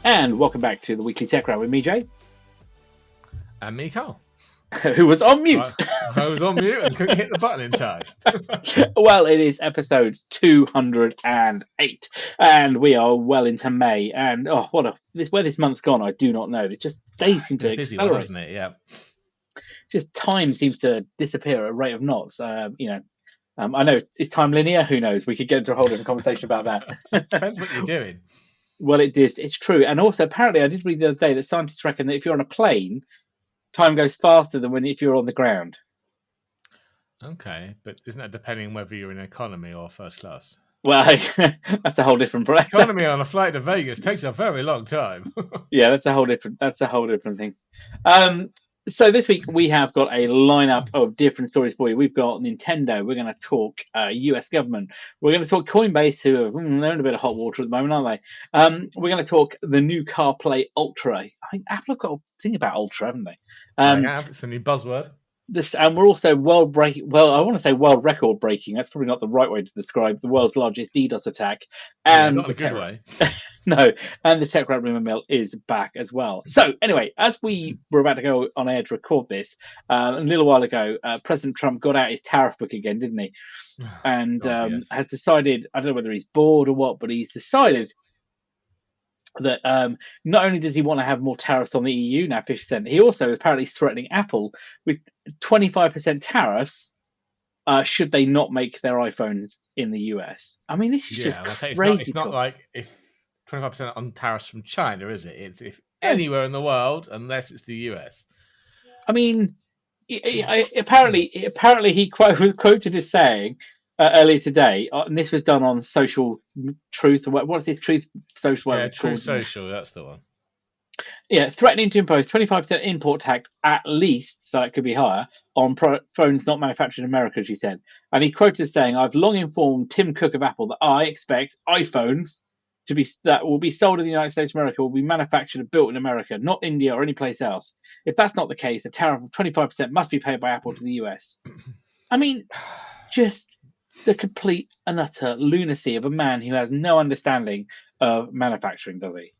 And welcome back to the Weekly Tech Round with me, Jay. And me, Karl. Who was on mute. I was on mute and couldn't hit the button in time. Well, it is episode 208, and we are well into May. And where this month's gone, I do not know. It just days seem to accelerate, one, isn't it? Yeah. Just time seems to disappear at a rate of knots. I know is time linear. Who knows? We could get into a whole different conversation about that. Depends what you're doing. Well, it's true, and also apparently I did read the other day that scientists reckon that if you're on a plane, time goes faster than if you're on the ground. Okay, but isn't that depending on whether you're in economy or first class? Well, that's a whole different. Economy on a flight to Vegas takes a very long time. Yeah, that's a whole different thing. So this week we have got a lineup of different stories for you. We've got Nintendo. We're going to talk US government. We're going to talk Coinbase, who are they're in a bit of hot water at the moment, aren't they? We're going to talk the new CarPlay Ultra. I think Apple have got a thing about Ultra, haven't they? It's a new buzzword. And we're also world record breaking. That's probably not the right way to describe the world's largest DDoS attack. And not in a good way. No, and the Tech Rat Rumour Mill is back as well. So anyway, as we were about to go on air to record this, a little while ago, President Trump got out his tariff book again, didn't he? And has decided, I don't know whether he's bored or what, but he's decided that not only does he want to have more tariffs on the EU, now 50%, he also apparently is threatening Apple with 25% tariffs should they not make their iPhones in the US. I mean, this is just crazy. It's not like if 25% on tariffs from China, is it? It's if anywhere in the world, unless it's the US. I mean, apparently he was quoted as saying earlier today, and this was done on Social Truth. What's this Truth Social? Yeah, Truth Social, that's the one. Yeah, threatening to impose 25% import tax at least, so that could be higher, on phones not manufactured in America, she said. And he quoted as saying, "I've long informed Tim Cook of Apple that I expect iPhones that will be sold in the United States of America will be manufactured and built in America, not India or any place else. If that's not the case, a tariff of 25% must be paid by Apple to the US." I mean, just the complete and utter lunacy of a man who has no understanding of manufacturing, does he?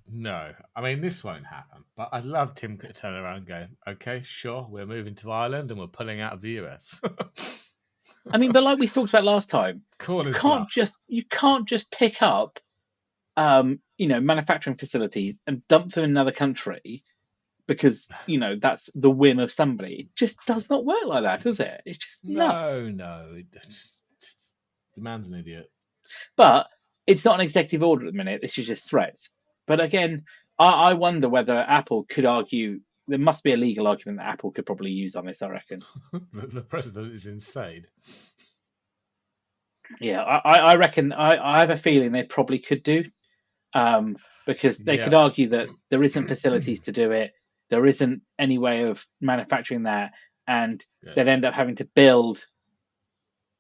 No. I mean, this won't happen. But I'd love Tim to turn around and go, okay, sure, we're moving to Ireland and we're pulling out of the US. I mean, but like we talked about last time, you can't just pick up manufacturing facilities and dump them in another country because, that's the whim of somebody. It just does not work like that, does it? It's just nuts. No. The man's an idiot. But it's not an executive order at the minute. This is just threats. But again, I wonder whether Apple could argue. There must be a legal argument that Apple could probably use on this, I reckon. The president is insane. Yeah, I reckon. I have a feeling they probably could do. Because they could argue that there isn't facilities to do it. There isn't any way of manufacturing that. And they'd end up having to build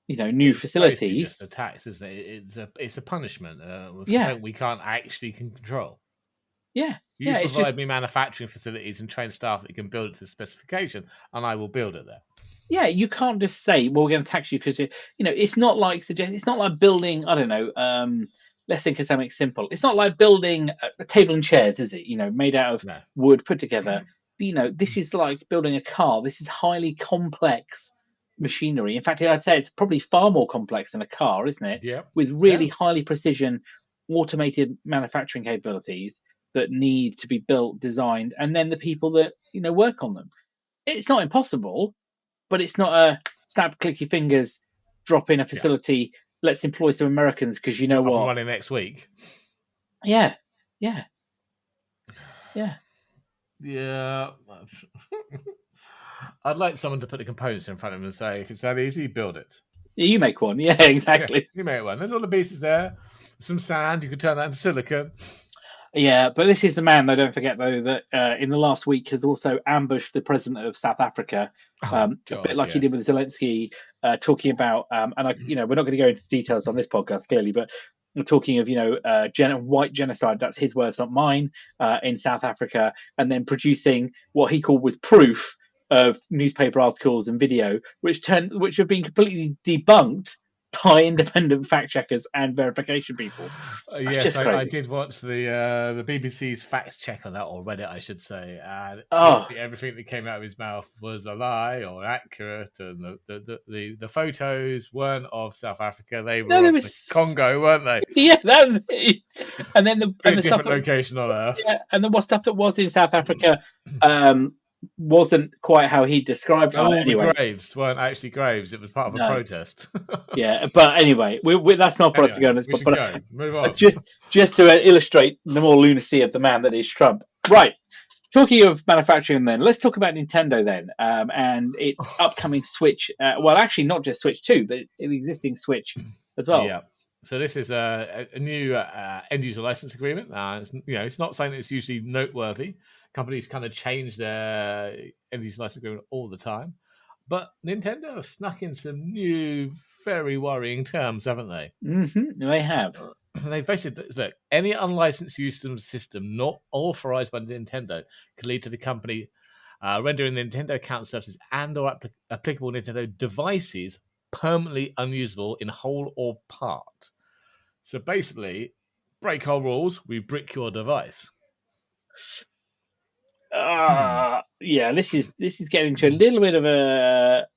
new facilities. Just a tax, isn't it? It's a punishment. We can't actually control. Yeah, you provide me manufacturing facilities and train staff that can build it to the specification, and I will build it there. Yeah, you can't just say, "Well, we're going to tax you," because it's not like it's not like building. I don't know. Let's think of something simple. It's not like building a table and chairs, is it? Made out of wood put together. This is like building a car. This is highly complex machinery. In fact, I'd say it's probably far more complex than a car, isn't it? Yeah. With really highly precision automated manufacturing capabilities that need to be built, designed, and then the people that work on them. It's not impossible, but it's not a snap, click your fingers, drop in a facility. Let's employ some Americans because you know what? I'm running next week. Yeah. I'd like someone to put the components in front of them and say, if it's that easy, build it. You make one. Yeah, exactly. Yeah, you make one. There's all the pieces there. Some sand. You could turn that into silicon. Yeah, but this is the man, though, don't forget, though, that in the last week has also ambushed the president of South Africa, a bit like he did with Zelensky, talking about, we're not going to go into details on this podcast, clearly, but we're talking of, white genocide, that's his words, not mine, in South Africa, and then producing what he called was proof of newspaper articles and video, which have been completely debunked by independent fact checkers and verification people. That's Yes, just I crazy. did watch the BBC's fact check on that, or Reddit, I should say. And Oh, literally everything that came out of his mouth was a lie or accurate, and the photos weren't of South Africa; they no, were there of the was. Congo, weren't they? Yeah, that was it. And then Be a the stuff different that location on Earth. yeah, and then what stuff that was in South Africa wasn't quite how he described it. All the Anyway, graves weren't actually graves; it was part of a no, protest. yeah, but anyway, that's not for us to go Anyway, on this. we should But go. Move on. just to illustrate the more lunacy of the man that is Trump. Right. Talking of manufacturing, then let's talk about Nintendo then, and its upcoming Switch. Well, actually, not just Switch 2, but the existing Switch as well. Yeah. So this is a new end user license agreement. It's not something that's usually noteworthy. Companies kind of change their end user license agreement all the time, but Nintendo have snuck in some new, very worrying terms, haven't they? They have. They basically look, any unlicensed use of the system not authorized by Nintendo could lead to the company rendering the Nintendo account services and/or applicable Nintendo devices permanently unusable in whole or part. So basically, break our rules, we brick your device. Yeah, this is getting to a little bit of a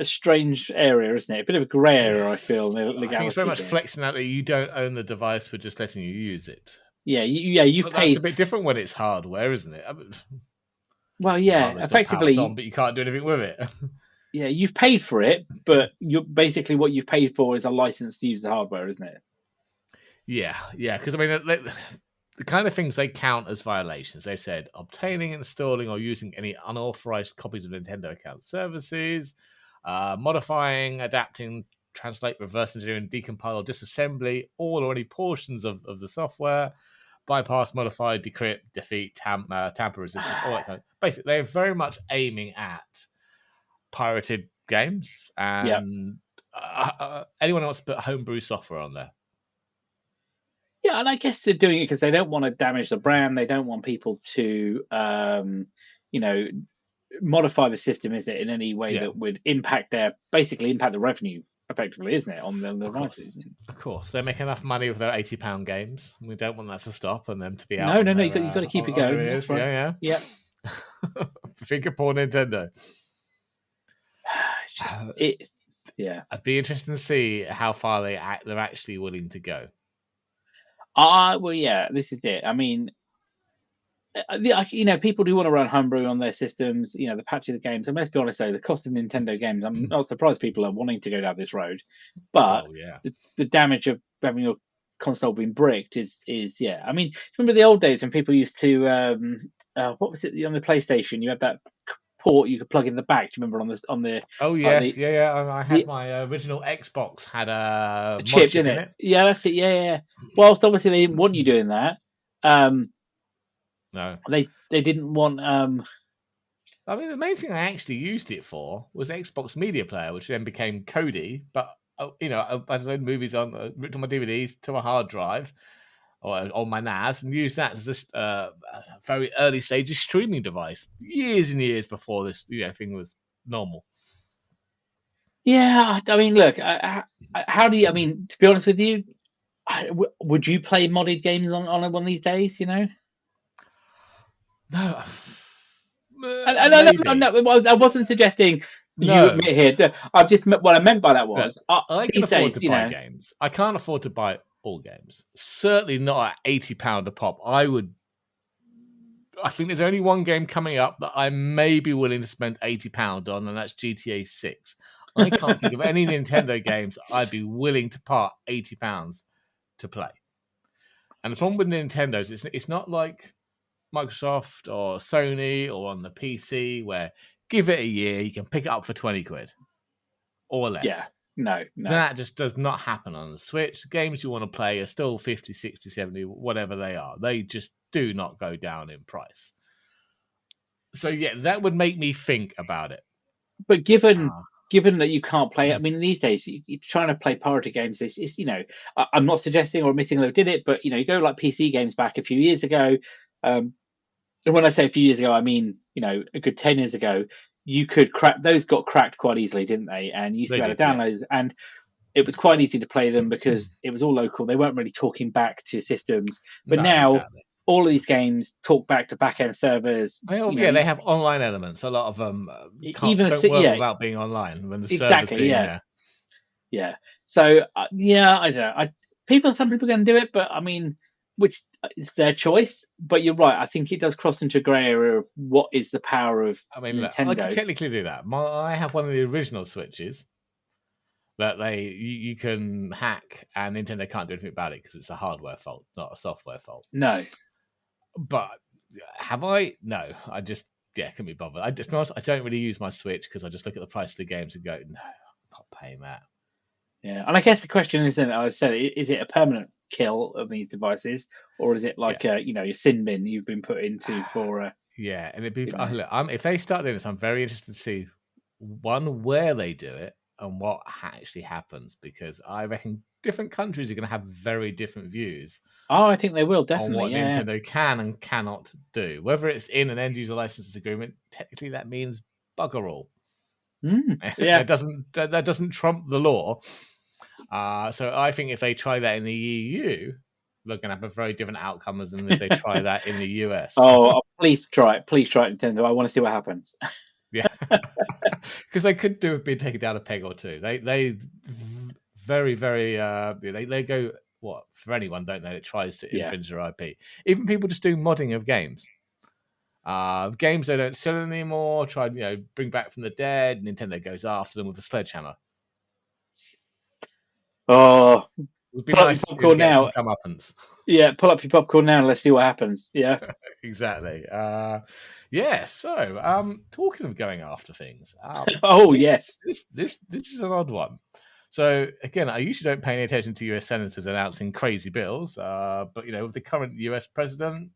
strange area, isn't it? A bit of a grey area, I feel. I think it's very Legality much here. flexing out that you don't own the device, we're just letting you use it. Yeah, you've But paid. that's a bit different when it's hardware, isn't it? Well, yeah, Hardware still powers effectively, on, but you can't do anything with it. yeah, you've paid for it, but you're basically what you've paid for is a license to use the hardware, isn't it? Yeah, because I mean, the kind of things they count as violations. They've said obtaining, installing, or using any unauthorized copies of Nintendo account services, modifying, adapting, translate, reverse engineering, decompile, or disassembly all or any portions of the software, bypass, modify, decrypt, defeat, tamper resistance, all that kind of. Basically, they're very much aiming at pirated games Yeah. and anyone else put homebrew software on there. Yeah, and I guess they're doing it because they don't want to damage the brand. They don't want people to, modify the system, is it, in any way that would impact the revenue, effectively, isn't it, on the devices? Of course, they make enough money with their £80 games. We don't want that to stop and them to be out. No, you've got to keep it going. That's right. Yeah. Finger poor Nintendo. I'd be interested to see how far they're actually willing to go. Well, yeah, this is it. I mean, people do want to run homebrew on their systems. The patch of the games. And let's be honest, though, the cost of Nintendo games. I'm not surprised people are wanting to go down this road, but the damage of having your console being bricked is yeah. I mean, remember the old days when people used to what was it on the PlayStation? You had that port you could plug in the back. Do you remember on the? Oh yes, I had my original Xbox had a chip in it. Yeah, that's it. Yeah. Whilst obviously they didn't want you doing that. No, they didn't want. I mean, the main thing I actually used it for was Xbox Media Player, which then became Kodi. But I load movies ripped on my DVDs to a hard drive or on my NAS and used that as this very early stages streaming device, years and years before this thing was normal. Yeah, I mean, look, how do you? I mean, to be honest with you, would you play modded games on one of these days? No. No, I wasn't suggesting you admit here. I've just what I meant by that was these days, buy games. I can't afford to buy all games. Certainly not at £80 a pop. I think there's only one game coming up that I may be willing to spend £80 on, and that's GTA 6. I can't think of any Nintendo games I'd be willing to part £80 to play. And the problem with Nintendo is it's not like Microsoft or Sony or on the PC where give it a year, you can pick it up for 20 quid or less. Yeah, no. That just does not happen on the Switch. The games you want to play are still 50, 60, 70, whatever they are. They just do not go down in price. So yeah, that would make me think about it. But given that you can't play, I mean, these days you're trying to play pirated games. It's I'm not suggesting or admitting they did it, but you go like PC games back a few years ago. And when I say a few years ago, I mean a good 10 years ago. You could crack those, got cracked quite easily, didn't they? And you used to be able to download, and it was quite easy to play them because it was all local. They weren't really talking back to systems. But No, now exactly. all of these games talk back to back-end servers. They have online elements. A lot of them don't work without being online when the server's being there. Yeah. So I don't know. Some people are going to do it, but I mean, which is their choice. But you're right. I think it does cross into a grey area of what is the power of Nintendo. Look, I could technically do that. I have one of the original Switches that you can hack, and Nintendo can't do anything about it because it's a hardware fault, not a software fault. No. But have I? No, I just couldn't be bothered. I don't really use my Switch because I just look at the price of the games and go, no, I'm not paying that. Yeah, and I guess the question is, as I said, is it a permanent kill of these devices, or is it like your sin bin you've been put into for? And it'd be if they start doing this, I'm very interested to see where they do it and what actually happens, because I reckon different countries are going to have very different views. Oh, I think they will definitely. On what Nintendo can and cannot do, whether it's in an end user license agreement. Technically, that means bugger all. That doesn't trump the law. So I think if they try that in the EU, they're going to have a very different outcome than if they try that in the US. Oh, please try it, Nintendo. I want to see what happens. Yeah, because they could be taken down a peg or two. They very they go for anyone, don't they, that tries to infringe their IP. Even people just doing modding of games. Games they don't sell anymore, bring back from the dead. Nintendo goes after them with a sledgehammer. Oh, it would be nice to get some comeuppance. Yeah, pull up your popcorn now and let's see what happens. Yeah, exactly. So talking of going after things. Yes, this is an odd one. So again, I usually don't pay any attention to US senators announcing crazy bills, but with the current US president,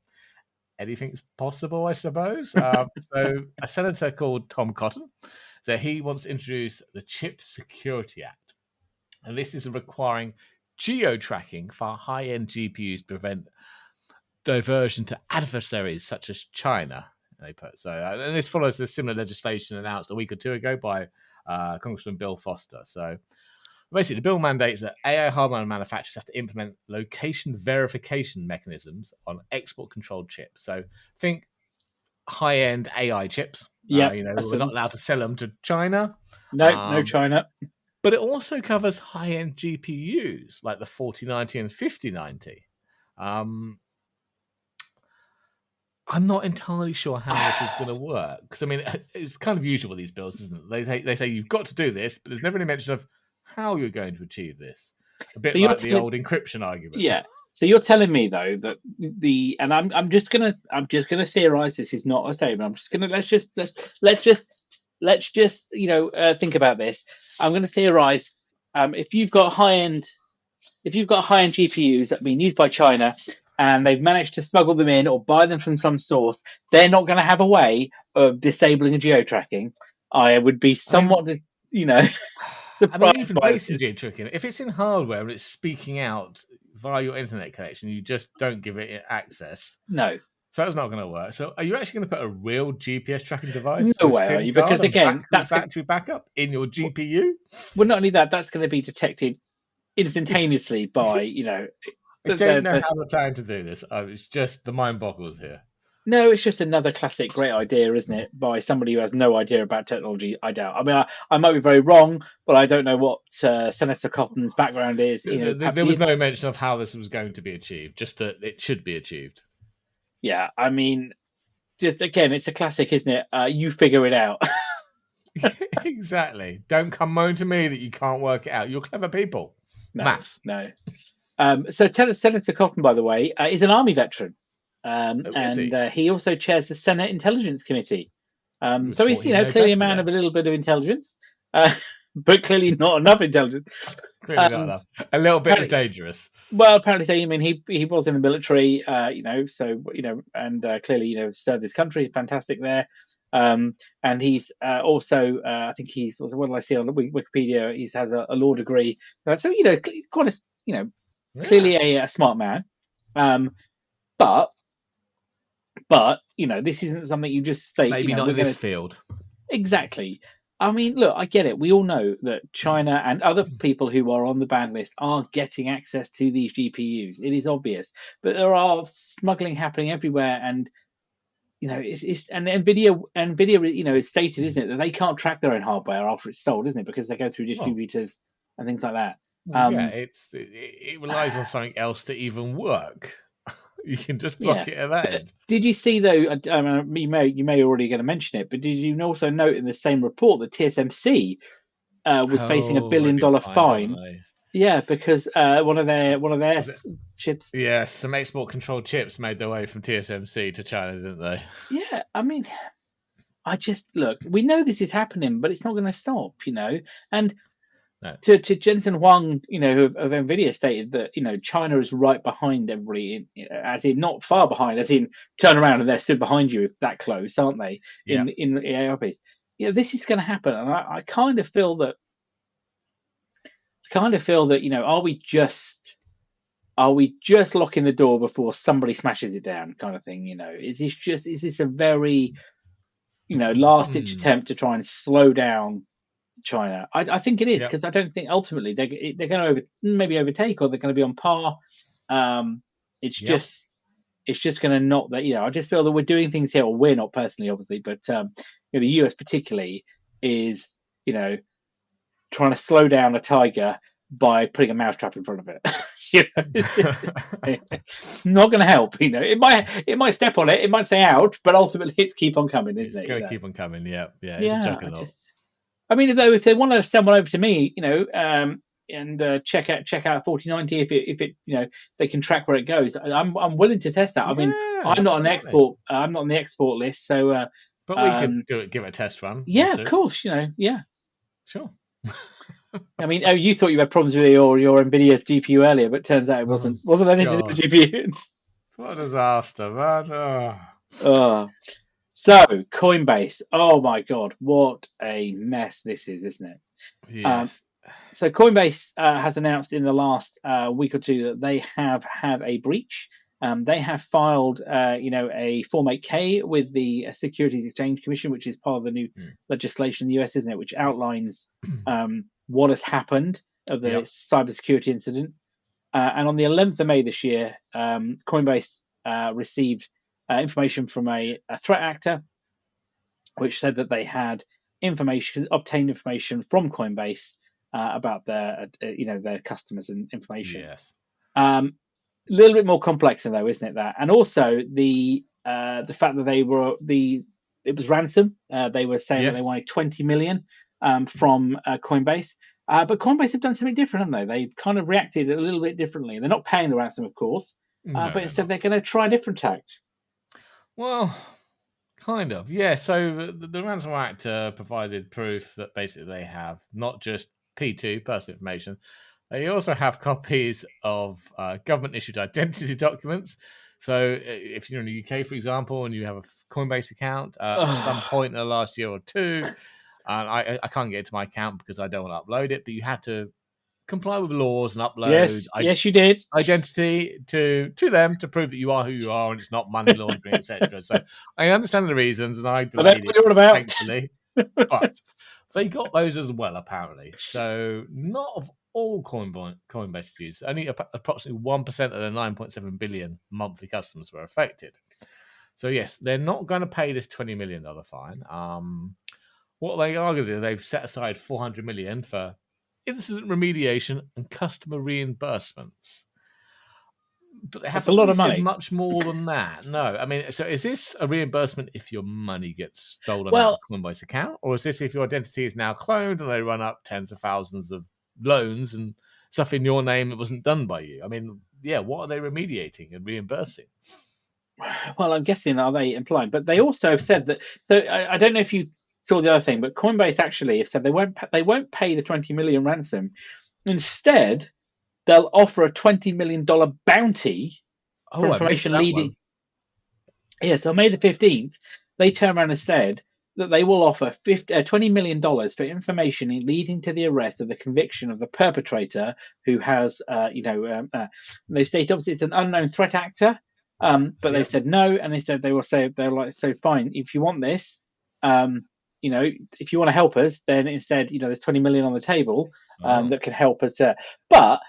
anything's possible, I suppose. So a senator called Tom Cotton, so he wants to introduce the Chip Security Act. And this is requiring geotracking for high-end GPUs to prevent diversion to adversaries such as China. They put so, and this follows the similar legislation announced a week or two ago by Congressman Bill Foster. So basically, the bill mandates that AI hardware manufacturers have to implement location verification mechanisms on export-controlled chips. So think high-end AI chips. We're not allowed to sell them to China. No China. But it also covers high-end GPUs like the 4090 and 5090. I'm not entirely sure how this is going to work, because it's kind of usual with these bills, isn't it? They say you've got to do this, but there's never any mention of how you're going to achieve this. A bit like the old encryption argument. Yeah. So you're telling me though that and I'm just gonna theorize. This is not a statement. I'm just gonna let's just think about this. I'm going to theorize. If you've got high-end GPUs that have been used by China and they've managed to smuggle them in or buy them from some source, they're not going to have a way of disabling a geotracking. I would be somewhat, surprised even by basic geotracking. If it's in hardware and it's speaking out via your internet connection, you just don't give it access. No. So that's not going to work. So are you actually going to put a real GPS tracking device? No way, are you? Because again, that's battery backup in your GPU. Well, not only that, that's going to be detected instantaneously by I don't know how they're planning to do this. It's just the mind boggles here. No, it's just another classic great idea, isn't it? By somebody who has no idea about technology, I doubt. I mean, I might be very wrong, but I don't know what Senator Cotton's background is. There was no mention of how this was going to be achieved, just that it should be achieved. Yeah, I mean, just again, it's a classic, isn't it? You figure it out. Exactly. Don't come moan to me that you can't work it out. You're clever people. No, Maths. No. So Senator Cotton, by the way, is an Army veteran. He also chairs the Senate Intelligence Committee. So he's, clearly a man of a little bit of intelligence, but clearly not enough intelligence. Clearly not enough. A little bit is dangerous. Well, apparently, so he was in the military, and clearly, served his country. Fantastic there. And he's also, I think he's, what did I see on the Wikipedia? He has a law degree. So quite a, clearly a smart man. But this isn't something you just say. Maybe not in this field. Exactly. I mean, look, I get it. We all know that China and other people who are on the ban list are getting access to these GPUs. It is obvious, but there are smuggling happening everywhere, and it's and Nvidia, is stated, isn't it, that they can't track their own hardware after it's sold, isn't it, because they go through Well, distributors and things like that. yeah, it relies on something else to even work. You can just Yeah, block it at that but end. did you see though? I mean, you may already going to mention it, but did you also note in the same report that TSMC was facing a Oh, they billion been dollar fined, haven't fine? they? Yeah, because one of their Was it? chips. Yeah, some export controlled chips made their way from TSMC to China, didn't they? Yeah, I mean, I just look. We know this is happening, but it's not going to stop. And No. to Jensen Huang, of Nvidia stated that China is right behind everybody, as in not far behind, as in turn around and they're stood behind you if that close, aren't they? Yeah. In the AI piece, this is going to happen, and I kind of feel that are we just locking the door before somebody smashes it down, kind of thing? Is this a very last ditch Hmm. attempt to try and slow down China? I think it is, Yep. because I don't think ultimately they're going to maybe overtake, or they're going to be on par. It's Yep. just going to not that. I just feel that we're doing things here, or we're not personally, obviously, but the US particularly is trying to slow down a tiger by putting a mousetrap in front of it. It's not going to help. It might step on it, it might say ouch, but ultimately it's keep on coming, It's isn't it? going to keep on coming. Yep. Yeah, it's a Yeah, juggernaut. I mean, though, if they want to send one over to me, and check out 4090, if they can track where it goes, I'm willing to test that. I mean, Yeah, I'm not an exactly. export. I'm not on the export list, so But we could give it a test run or yeah, of two. course, yeah. Sure. I mean, you thought you had problems with your Nvidia's GPU earlier, but turns out it Oh, wasn't anything to do God. with GPU. What a disaster, man. Oh. Oh. So Coinbase, oh my God, what a mess this is, isn't it? Um, Yes. so Coinbase has announced in the last week or two that they have had a breach. They have filed, a Form 8K with the Securities Exchange Commission, which is part of the new Hmm. legislation in the US, isn't it? Which outlines what has happened of the Yep. cybersecurity incident. And on the 11th of May this year, Coinbase received information from a threat actor, which said that they had obtained information from Coinbase about their customers and information. Yes. A little bit more complex, though, isn't it? That, and also the fact that it was ransom. They were saying that they Yes. wanted 20 million from Coinbase. But Coinbase have done something different, haven't they? They've kind of reacted a little bit differently. They're not paying the ransom, of course, No, but they're instead not. they're going to try a different tact. Well, kind of. Yeah. So the ransom actor provided proof that basically they have not just P2, personal information, they also have copies of government issued identity documents. So if you're in the UK, for example, and you have a Coinbase account at some point in the last year or two, and I can't get into my account because I don't want to upload it, but you had to comply with laws and upload Yes, you did. identity to them to prove that you are who you are and it's not money laundering, etc. So I understand the reasons, and I I know delayed what it, you're on about. thankfully. But they got those as well, apparently. So not of all Coinbase users, only approximately 1% of the 9.7 billion monthly customers were affected. So yes, they're not going to pay this $20 million fine. What they are going to do, they've set aside 400 million for incident remediation and customer reimbursements. But they That's a haven't lot really of said money. much more than that. No, I mean, so is this a reimbursement if your money gets stolen out of Well, Coinbase account, or is this if your identity is now cloned and they run up tens of thousands of loans and stuff in your name that wasn't done by you? I mean, yeah, what are they remediating and reimbursing? I'm guessing are they implying, but they also have said that. So I don't know if you saw the other thing, but Coinbase actually have said they won't pay the 20 million ransom. Instead, they'll offer a $20 million bounty for Oh, I missed information that leading. one. Yeah, so on May the 15th, they turned around and said that they will offer $20 million for information leading to the arrest of the conviction of the perpetrator who has, they've stated obviously it's an unknown threat actor, but they've Yep. said no, and they said they're like, so fine, if you want this, um, if you want to help us, then instead, there's 20 million on the table Oh. that can help us. But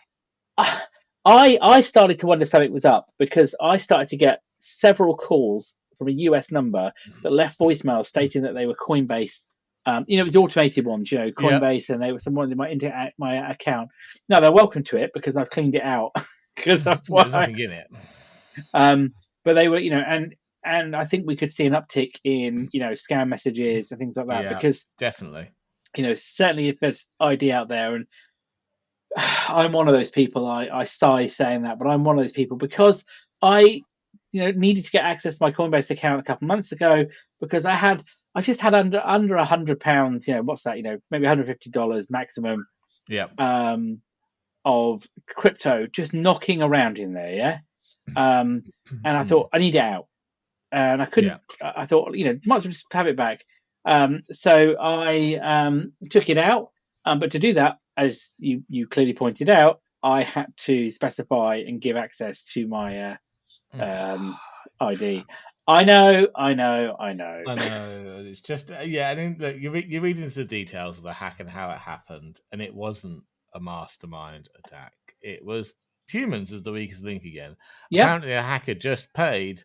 I started to wonder something was up because I started to get several calls from a US number that left voicemail stating that they were Coinbase. It was automated ones, Coinbase, and they were someone in my account. Now they're welcome to it because I've cleaned it out because that's why. There's nothing in it. But they were, and I think we could see an uptick in, scam messages and things like that because definitely, certainly if there's ID out there, and I'm one of those people. I sigh saying that, but I'm one of those people because I needed to get access to my Coinbase account a couple of months ago because I just had under £100, what's that, maybe $150 maximum, of crypto just knocking around in there, and I thought I need it out, and I couldn't. I thought might as well just have it back. So I took it out, but to do that, as you clearly pointed out, I had to specify and give access to my ID. I know. It's just I think look, you read into the details of the hack and how it happened, and it wasn't a mastermind attack. It was humans as the weakest link again. Apparently, a hacker just paid.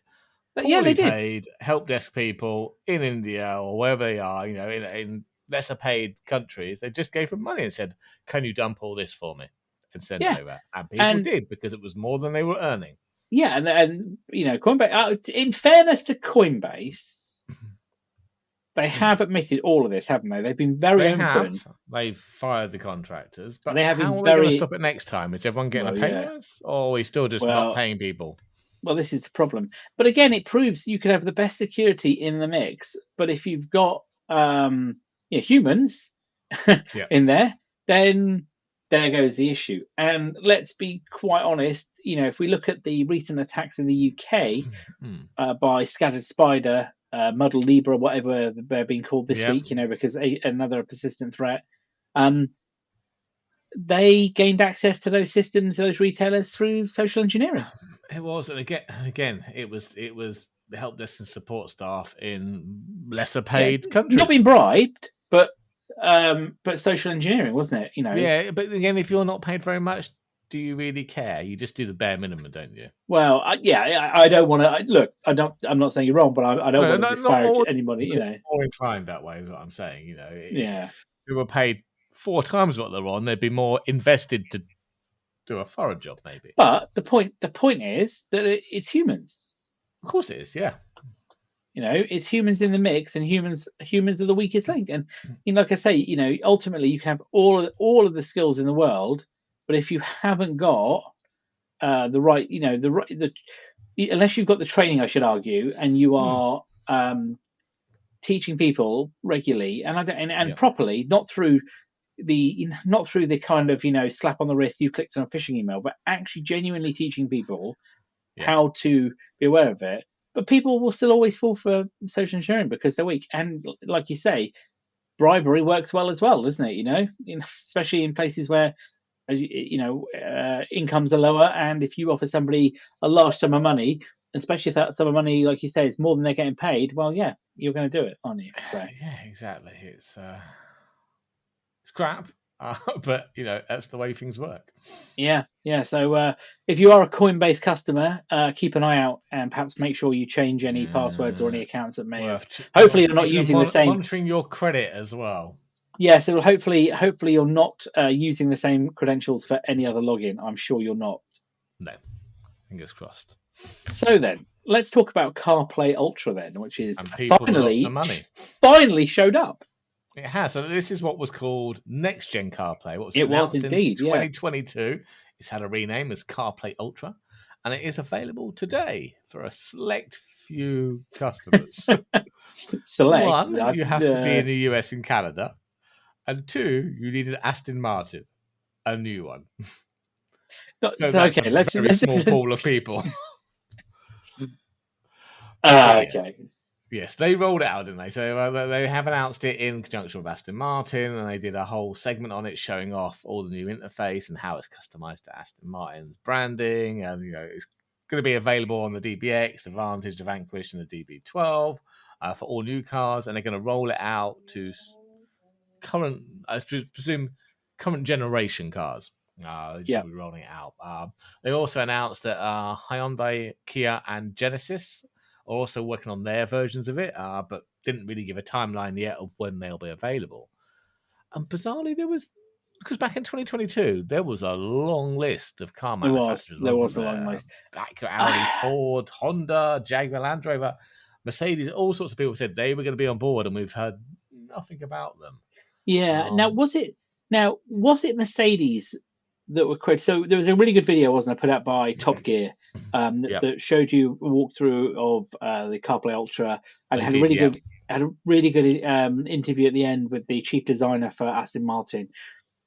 They paid help desk people in India or wherever they are, in lesser paid countries. They just gave them money and said, "Can you dump all this for me?" and send it over. And people did because it was more than they were earning. Yeah, and Coinbase. In fairness to Coinbase, they have admitted all of this, haven't they? They've been very open. They've fired the contractors, but they have how been are they going to stop it next time? Is everyone getting a pay rise, or are we still just not paying people? Well, this is the problem. But again, it proves you can have the best security in the mix, but if you've got humans in there, then there goes the issue. And let's be quite honest, if we look at the recent attacks in the UK by Scattered Spider, Muddle Libra, whatever they're being called this week, because another persistent threat, they gained access to those systems, those retailers, through social engineering. It was, and again, it was the help desk and support staff in lesser paid countries. Not being bribed, but social engineering, wasn't it? Yeah, but again, if you're not paid very much, do you really care? You just do the bare minimum, don't you? Well, I don't want to look. I'm not saying you're wrong, but I don't want to disparage anybody. More inclined that way is what I'm saying. If you were paid 4 times what they're on, they'd be more invested to do a thorough job, maybe. But the point is that it's humans. Of course, it is. Yeah. It's humans in the mix, and humans are the weakest link. And like I say, ultimately you can have all of the skills in the world, but if you haven't got the right, unless you've got the training, I should argue, and you are teaching people regularly and properly, not through the kind of slap on the wrist, you clicked on a phishing email, but actually genuinely teaching people how to be aware of it. But people will still always fall for social engineering because they're weak. And like you say, bribery works well as well, doesn't it? Especially in places where incomes are lower, and if you offer somebody a large sum of money, especially if that sum of money, like you say, is more than they're getting paid, well, you're going to do it, aren't you? So exactly. It's crap, but that's the way things work. So if you are a Coinbase customer, keep an eye out and perhaps make sure you change any passwords or any accounts that may have. Hopefully you're not using the same. Monitoring your credit as well. Yes, it'll hopefully you're not using the same credentials for any other login. I'm sure you're not. No, fingers crossed. So then, let's talk about CarPlay Ultra then, which is finally showed up. It has. So this is what was called Next Gen CarPlay. It was indeed, 2022. It's had a rename as CarPlay Ultra, and it is available today for a select few customers. Select. 1, you have to be in the US and Canada, and 2, you need an Aston Martin, a new one. Okay, let's just small pool of people. Okay. Yes, they rolled it out, didn't they? So they have announced it in conjunction with Aston Martin, and they did a whole segment on it showing off all the new interface and how it's customized to Aston Martin's branding. And it's going to be available on the DBX, the Vantage, the Vanquish, and the DB12. for all new cars, and they're going to roll it out to current, I presume, current generation cars. They're just Yeah. going to be rolling it out. They also announced that Hyundai, Kia, and Genesis are also working on their versions of it, but didn't really give a timeline yet of when they'll be available. And bizarrely, because back in 2022, there was a long list of car manufacturers, There wasn't was a there? long list. Acura, Audi, Ford, Honda, Jaguar, Land Rover, Mercedes, all sorts of people said they were going to be on board, and we've heard nothing about them. Yeah. Now was it Mercedes that were quoted? So there was a really good video, wasn't it, put out by Top Gear, that showed you a walkthrough of the CarPlay Ultra, and had a really good interview at the end with the chief designer for Aston Martin,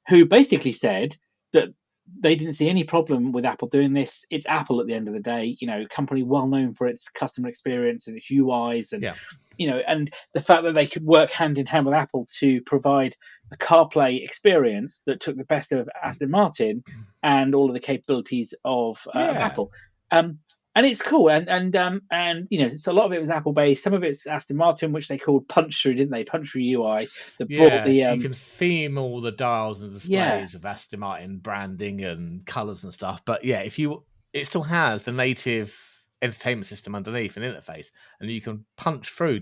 who basically said that they didn't see any problem with Apple doing this. It's Apple at the end of the day, company well known for its customer experience and its UIs, and and the fact that they could work hand in hand with Apple to provide a CarPlay experience that took the best of Aston Martin and all of the capabilities of Apple. And it's cool, and it's a lot of it was Apple based. Some of it's Aston Martin, which they called Punch Through, didn't they? Punch Through UI that brought the. So you can theme all the dials and displays of Aston Martin branding and colours and stuff. But it still has the native entertainment system underneath an interface, and you can punch through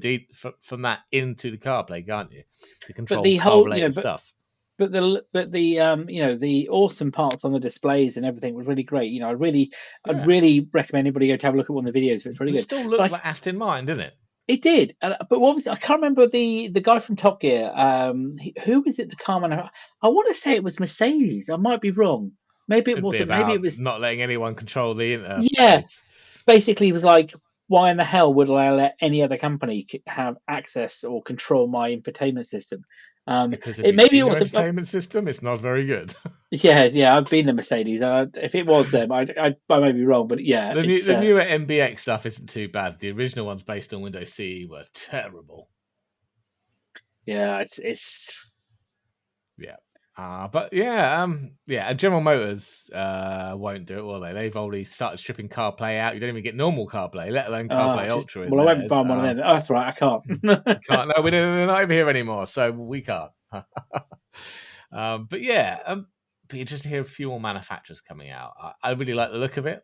from that into the CarPlay, can't you? To control car-related stuff. But the awesome parts on the displays and everything was really great. I'd really recommend anybody go to have a look at one of the videos. It's really good. It still looked like Aston Martin, didn't it? It did. But what was it? I can't remember the guy from Top Gear. Who was it? The car manufacturer? I want to say it was Mercedes. I might be wrong. Maybe it wasn't. Maybe it was not letting anyone control the interface. Yeah. Basically, it was like, why in the hell would I let any other company have access or control my infotainment system? Because maybe it was an entertainment system. It's not very good. Yeah. I've been the Mercedes. If it was them, I may be wrong, but yeah. The newer MBX stuff isn't too bad. The original ones based on Windows CE were terrible. Yeah, it's. Yeah. And General Motors won't do it, will they? They've already started stripping CarPlay out. You don't even get normal CarPlay, let alone CarPlay Ultra. Well, I won't buy one of them. That's right, I can't. Can't. No, they're not over here anymore, so we can't. But be interested to hear a few more manufacturers coming out. I really like the look of it.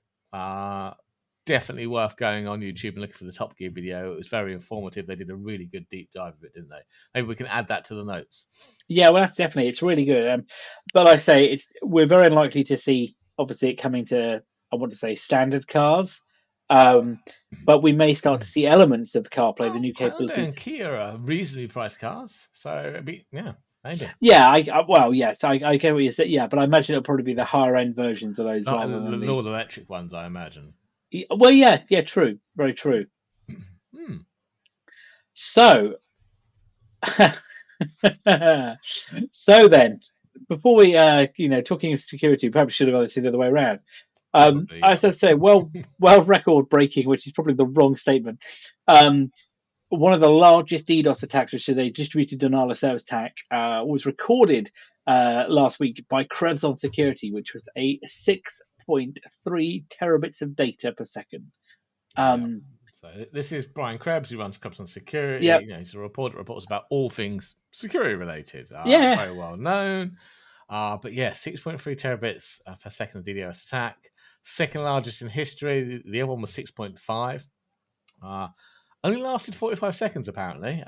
Definitely worth going on YouTube and looking for the Top Gear video. It was very informative. They did a really good deep dive of it, didn't they? Maybe we can add that to the notes. Yeah, well, that's definitely. It's really good. But like I say, we're very unlikely to see, obviously, it coming to, I want to say, standard cars. But we may start to see elements of CarPlay, the new capabilities. And Kia are reasonably priced cars, so it'd be, maybe. Yeah, I get what you said. Yeah, but I imagine it'll probably be the higher end versions of those, rather than the all-electric ones, I imagine. Well, yeah, true, very true. So, so then, before we, talking of security, perhaps should have done this the other way around. As I say, well, record breaking, which is probably the wrong statement. One of the largest DDoS attacks, which is a distributed denial of service attack, was recorded last week by Krebs on Security, which was a 6.3 terabits of data per second. So this is Brian Krebs, who runs Krebs on Security. Yep. He's a reporter that reports about all things security related. Very well known. 6.3 terabits per second of DDoS attack. Second largest in history. The other one was 6.5. Only lasted 45 seconds, apparently.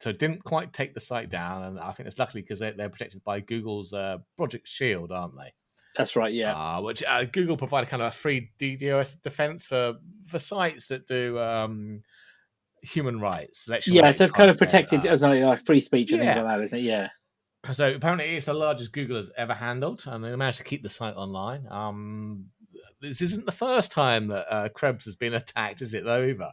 So didn't quite take the site down. And I think it's luckily because they're protected by Google's Project Shield, aren't they? That's right, yeah. Which Google provided kind of a free DDoS defense for sites that do human rights. So kind of protected as like free speech and things like that, isn't it? Yeah. So apparently it's the largest Google has ever handled, and they managed to keep the site online. This isn't the first time that Krebs has been attacked, is it, though, either?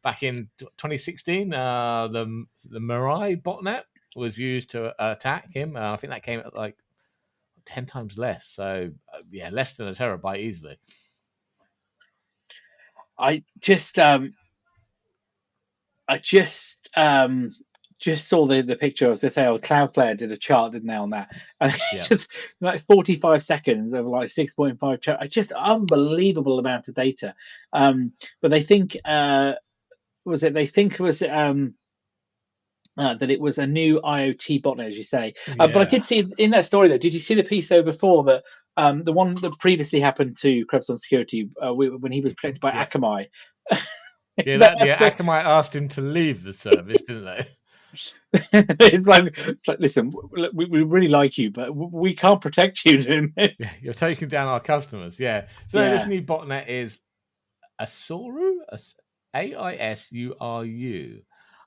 Back in 2016, the Mirai botnet was used to attack him. I think that came at like 10 times less. So, less than a terabyte easily. I just saw the picture. I was going to say, Cloudflare did a chart, didn't they, on that? And it's just like 45 seconds of like 6.5. Just unbelievable amount of data. But they think was it? They think was that it was a new IoT botnet, as you say. But I Yeah. did see in that story, though, did you see the piece though before that the one that previously happened to Krebs on Security when he was protected by Yeah. Akamai? Yeah, That's Akamai asked him to leave the service, didn't they? it's like, listen, we really like you, but we can't protect you doing this. Yeah, you're taking down our customers. Yeah. So this new botnet is Aisuru, Aisuru.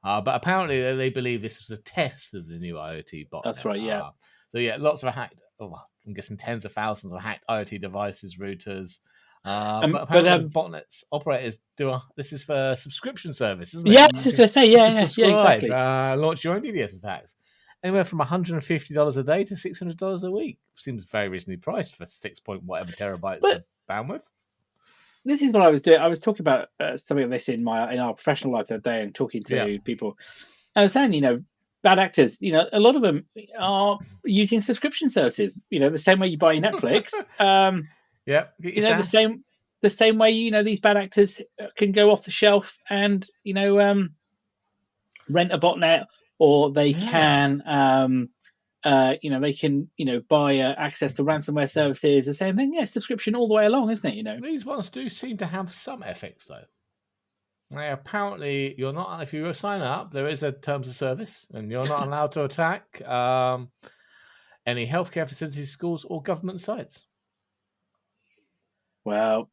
But apparently they believe this was a test of the new IoT botnet. That's right. Yeah. So yeah, lots of hacked. I'm guessing tens of thousands of hacked IoT devices, routers. But apparently the botnets operators this is for subscription service, isn't it? Yeah, I was just going to say, yeah, exactly. Launch your own DDoS attacks. Anywhere from $150 a day to $600 a week. Seems very reasonably priced for 6 point whatever terabytes of bandwidth. This is what I was doing. I was talking about something of this in our professional life the other day and talking to people. I was saying, bad actors, a lot of them are using subscription services. The same way you buy Netflix. The same way these bad actors can go off the shelf and rent a botnet, or they can they can buy access to ransomware services. The same thing, subscription all the way along, isn't it? These ones do seem to have some ethics, though. Now, apparently, you're not. If you sign up, there is a terms of service, and you're not allowed to attack any healthcare facilities, schools, or government sites. Well,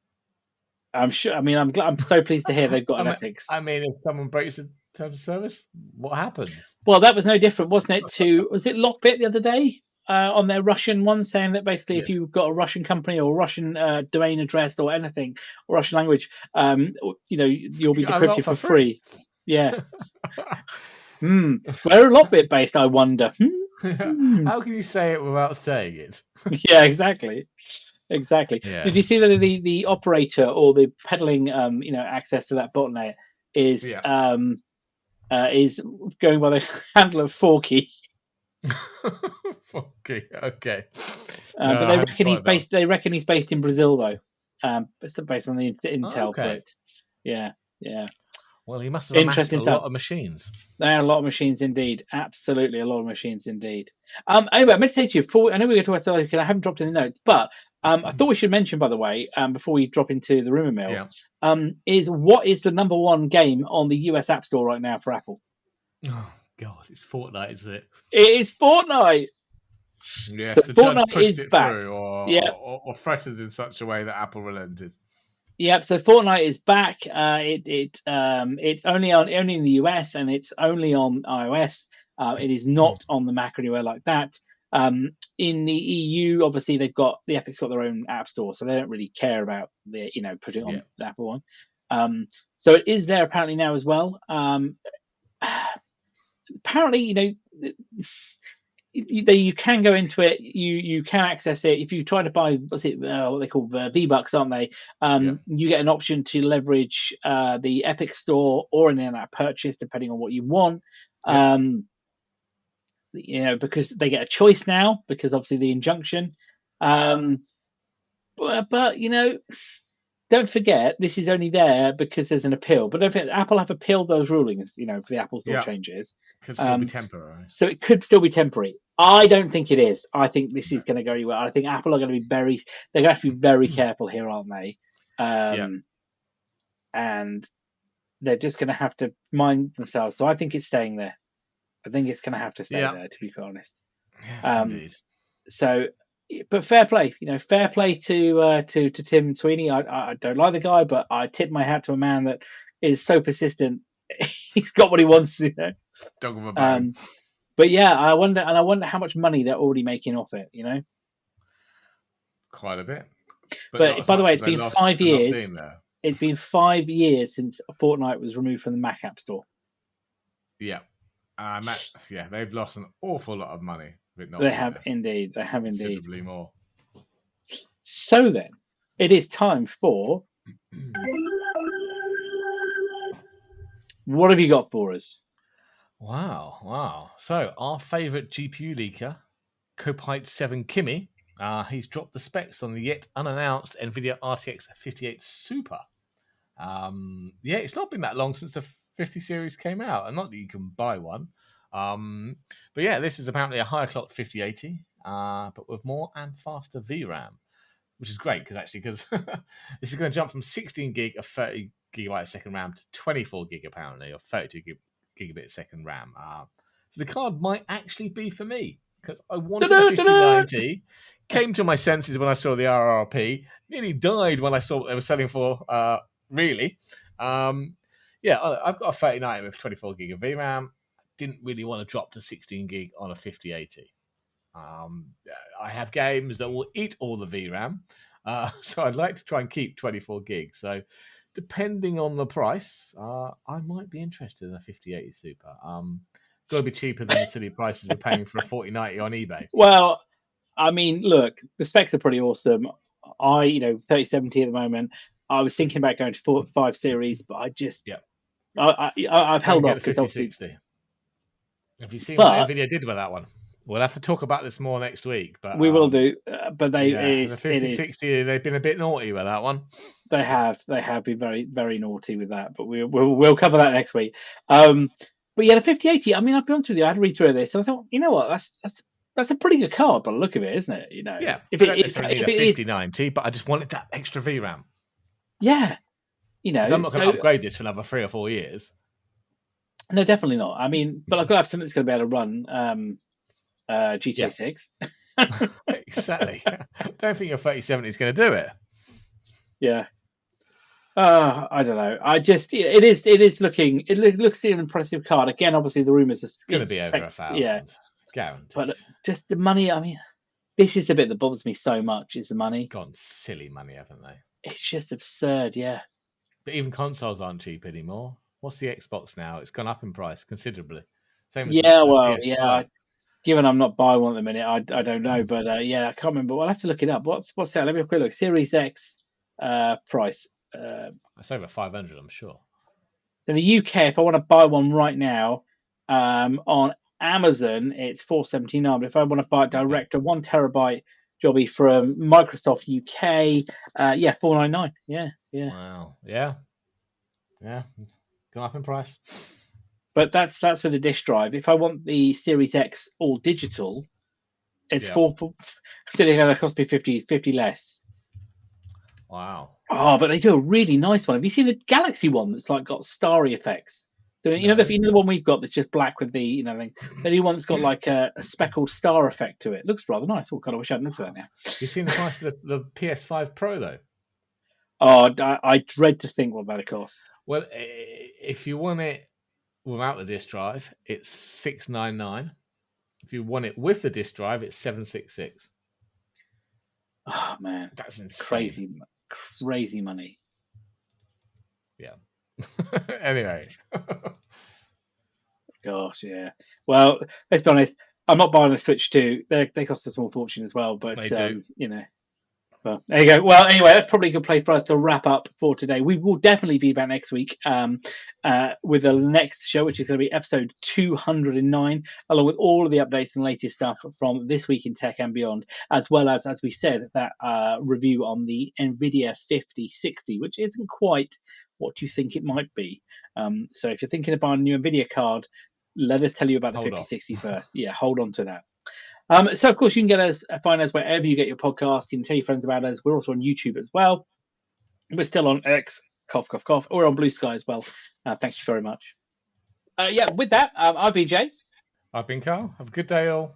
I'm sure. I mean, I'm so pleased to hear they've got an ethics. I mean, if someone breaks the terms of service, what happens? Well, that was no different, wasn't it? Was it Lockbit the other day on their Russian one, saying that basically if you've got a Russian company or a Russian domain address or anything, or Russian language, you'll be decrypted for free. Yeah. Where are Lockbit based? I wonder. How can you say it without saying it? Yeah, exactly. Yeah. Did you see that the operator or the peddling access to that botnet is going by the handle of Forky? Forky, okay. But they reckon he's based in Brazil though. Based on the intel for it. Yeah. Well, he must have amassed a lot of machines. There are a lot of machines indeed. Absolutely, a lot of machines indeed. Anyway, I meant to say to you, I know we're going to talk about because I haven't dropped in the notes, but I thought we should mention, by the way, before we drop into the rumor mill, is what is the number one game on the US App Store right now for Apple? Oh, God, it's Fortnite, isn't it? It is Fortnite. Yes, the Fortnite judge pushed is it back. Through or threatened in such a way that Apple relented. Yep. So Fortnite is back. It's only in the US and it's only on iOS. It is not on the Mac or anywhere like that. In the EU, obviously the Epic's got their own app store, so they don't really care about putting it on the Apple one. So it is there apparently now as well. Apparently, you can go into it. You can access it if you try to buy what they call V-Bucks, aren't they? You get an option to leverage the Epic Store or an in-app purchase depending on what you want. Because they get a choice now because obviously the injunction. But don't forget this is only there because there's an appeal. But don't forget Apple have appealed those rulings, for the Apple Store changes. Could still be temporary. So it could still be temporary. I don't think it is. I think this is going to go well. I think Apple are going to be they're going to have to be very careful here, aren't they? And they're just going to have to mind themselves. So I think it's staying there. I think it's going to have to stay there, to be quite honest. Yes, indeed. So, but fair play, fair play to Tim Sweeney. I don't like the guy, but I tip my hat to a man that is so persistent. He's got what he wants, Dog of a bone. But yeah, I wonder how much money they're already making off it. Quite a bit. But by the way, it's been 5 years. It's been 5 years since Fortnite was removed from the Mac App Store. Yeah. They've lost an awful lot of money. They have indeed. Considerably more. So then, it is time for... What have you got for us? Wow. So, our favourite GPU leaker, Copite 7 Kimmy, he's dropped the specs on the yet unannounced NVIDIA RTX 58 Super. It's not been that long since the 50 series came out, and not that you can buy one. But yeah, this is apparently a higher clock 5080, but with more and faster VRAM, which is great because this is going to jump from 16 gig of 30 gigabyte a second RAM to 24 gig apparently, or 32 gigabit a second RAM. So the card might actually be for me because I wanted a 5090. Came to my senses when I saw the RRP. Nearly died when I saw what they were selling for. Really, yeah, I've got a 3090 with 24 gig of VRAM. Didn't really want to drop to 16 gig on a 5080. I have games that will eat all the VRAM, so I'd like to try and keep 24 gigs. So, depending on the price, I might be interested in a 5080 Super. Got to be cheaper than the silly prices we're paying for a 4090 on eBay. Well, I mean, look, the specs are pretty awesome. 3070 at the moment. I was thinking about going to 5 series, but I just, I've held off because obviously. Have you seen what Nvidia did with that one? We'll have to talk about this more next week. But we will do. But the 5060, they've been a bit naughty with that one. They have been very, very naughty with that. But we'll cover that next week. But yeah, the 5080. I mean, I've gone through I had to read through this, and I thought, you know what, that's a pretty good card by the look of it, isn't it? Yeah. If it 5090, but I just wanted that extra VRAM. Yeah. I'm not going to upgrade this for another 3 or 4 years. No, definitely not. I mean, but I've got to have something that's going to be able to run GTA 6. Exactly. Don't think your 3070 is going to do it. Yeah. I don't know. It looks an impressive card. Again, obviously the rumours are going to be over 1,000. Yeah. Guaranteed. But just the money, I mean, this is the bit that bothers me so much, is the money. Gone silly money, haven't they? It's just absurd, yeah. But even consoles aren't cheap anymore. What's the Xbox now? It's gone up in price considerably. Given I'm not buying one at the minute, I don't know, but I can't remember. I'll have to look it up. What's that? Let me have a quick look. Series X price. It's over 500, I'm sure. In the UK, if I want to buy one right now, on Amazon, it's $479. But if I want to buy it direct, a 1 terabyte jobby from Microsoft UK, $499. Yeah. Wow. Yeah. Gone up in price. But that's for the disk drive. If I want the Series X all digital, it's still going to cost me 50 less. Wow. Oh, but they do a really nice one. Have you seen the Galaxy one that's like got starry effects? So the one we've got that's just black with the thing. The new one that's got like a speckled star effect to it. Looks rather nice. Oh God, I wish I hadn't looked at that now. You've seen the price of the PS5 Pro though? Oh, I dread to think what that costs. Well, if you want it without the disk drive, it's $699. If you want it with the disk drive, it's $766. Oh man, that's insane. Crazy money. Yeah. Anyway. Gosh, yeah. Well, let's be honest. I'm not buying a Switch 2. They cost a small fortune as well, but Well, there you go. Well, anyway, that's probably a good place for us to wrap up for today. We will definitely be back next week with the next show, which is going to be episode 209, along with all of the updates and latest stuff from this week in tech and beyond, as well as we said, that review on the NVIDIA 5060, which isn't quite what you think it might be. So if you're thinking of buying a new NVIDIA card, let us tell you about the 5060 first. Yeah, hold on to that. So, of course, you can find us wherever you get your podcasts. You can tell your friends about us. We're also on YouTube as well. We're still on X, cough, cough, cough. Or on Blue Sky as well. Thank you very much. With that, I've been Jay. I've been Karl. Have a good day, all.